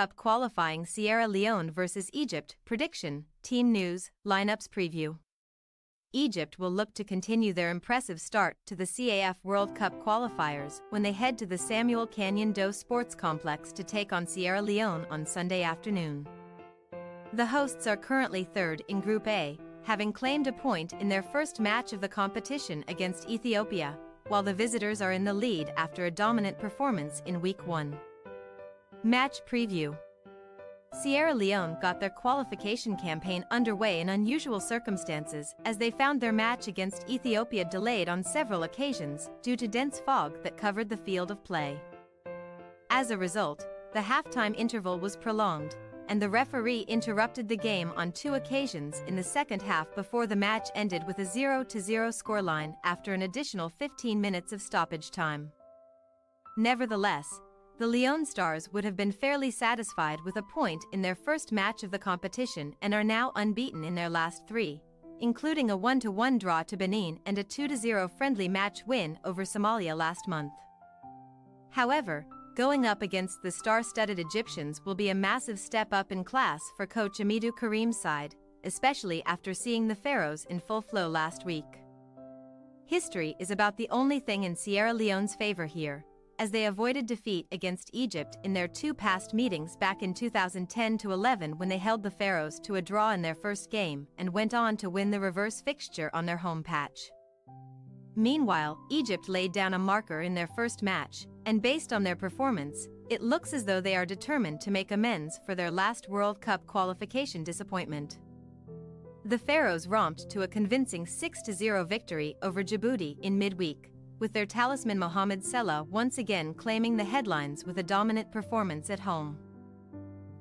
Cup qualifying Sierra Leone vs Egypt, prediction, team news, lineups preview. Egypt will look to continue their impressive start to the CAF World Cup qualifiers when they head to the Samuel Kanyon Sports Complex to take on Sierra Leone on Sunday afternoon. The hosts are currently third in Group A, having claimed a point in their first match of the competition against Ethiopia, while the visitors are in the lead after a dominant performance in Week 1. Match preview. Sierra Leone got their qualification campaign underway in unusual circumstances as they found their match against Ethiopia delayed on several occasions due to dense fog that covered the field of play. As a result, the halftime interval was prolonged, and the referee interrupted the game on 2 occasions in the second half before the match ended with a 0-0 scoreline after an additional 15 minutes of stoppage time. Nevertheless, the Leone Stars would have been fairly satisfied with a point in their first match of the competition and are now unbeaten in their last 3, including a 1-1 draw to Benin and a 2-0 friendly match win over Somalia last month. However, going up against the star-studded Egyptians will be a massive step up in class for coach Amidou Karim's side, especially after seeing the Pharaohs in full flow last week. History is about the only thing in Sierra Leone's favor here, as they avoided defeat against Egypt in their 2 past meetings back in 2010-11 when they held the Pharaohs to a draw in their first game and went on to win the reverse fixture on their home patch. Meanwhile, Egypt laid down a marker in their first match, and based on their performance, it looks as though they are determined to make amends for their last World Cup qualification disappointment. The Pharaohs romped to a convincing 6-0 victory over Djibouti in midweek, with their talisman Mohamed Salah once again claiming the headlines with a dominant performance at home.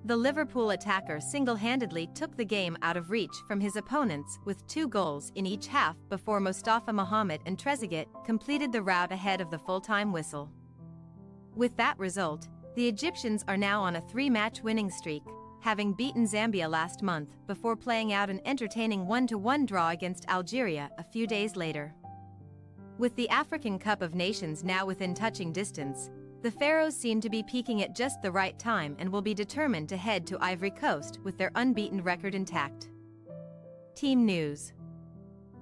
The Liverpool attacker single-handedly took the game out of reach from his opponents with 2 goals in each half before Mustafa Mohamed and Trezeguet completed the rout ahead of the full-time whistle. With that result, the Egyptians are now on a 3-match winning streak, having beaten Zambia last month before playing out an entertaining 1-1 draw against Algeria a few days later. With the African Cup of Nations now within touching distance, the Pharaohs seem to be peaking at just the right time and will be determined to head to Ivory Coast with their unbeaten record intact. Team news.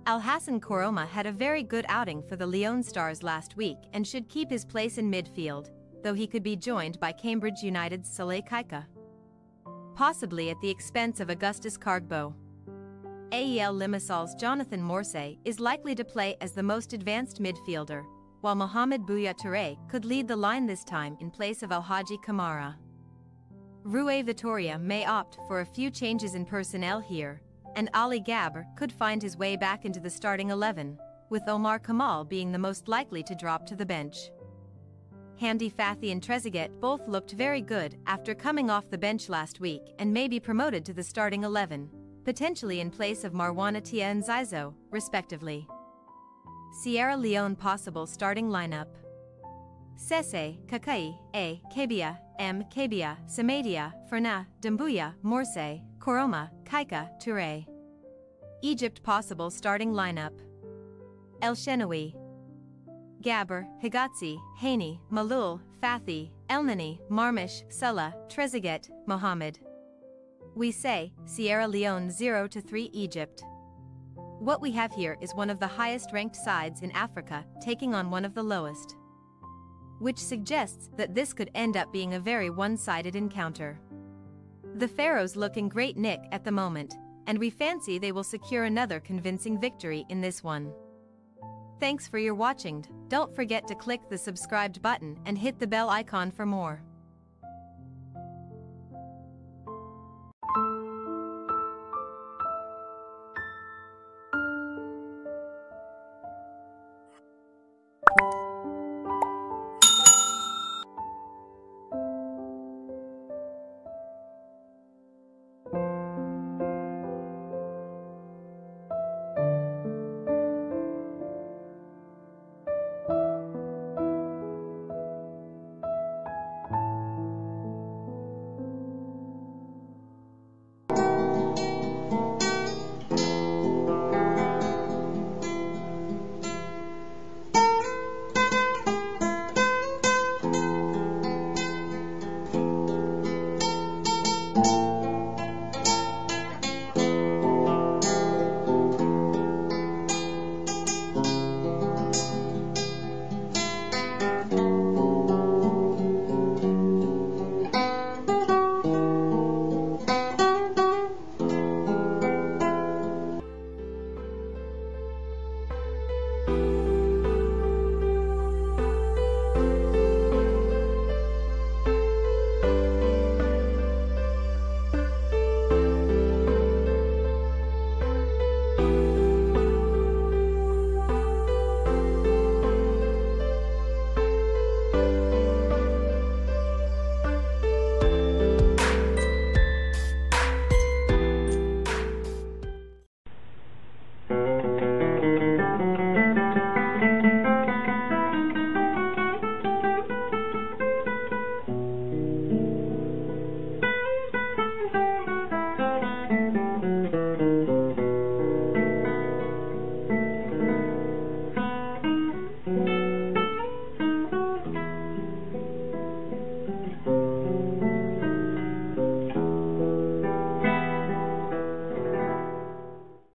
Alhassan Koroma had a very good outing for the Leone Stars last week and should keep his place in midfield, though he could be joined by Cambridge United's Saleh Kaika, possibly at the expense of Augustus Cargbo. AEL Limassol's Jonathan Morsay is likely to play as the most advanced midfielder, while Mohamed Bouya Touré could lead the line this time in place of Alhaji Kamara. Rui Vitoria may opt for a few changes in personnel here, and Ali Gabr could find his way back into the starting 11, with Omar Kamal being the most likely to drop to the bench. Hamdi Fathi and Trezeguet both looked very good after coming off the bench last week and may be promoted to the starting 11, potentially in place of Marwan Attia and Zizo, respectively. Sierra Leone possible starting lineup: Sese, Kakai, A, Kebia, M, Kebia, Samadia, Ferna, Dumbuya, Morsay, Koroma, Kaika, Touré. Egypt possible starting lineup: El Shenawi, Gabr, Higatsi, Haney, Malul, Fathi, Elneny, Marmish, Salah, Trezeguet, Mohamed. We say, Sierra Leone 0-3 Egypt. What we have here is one of the highest-ranked sides in Africa taking on one of the lowest, which suggests that this could end up being a very one-sided encounter. The Pharaohs look in great nick at the moment, and we fancy they will secure another convincing victory in this one. Thanks for your watching. Don't forget to click the subscribed button and hit the bell icon for more.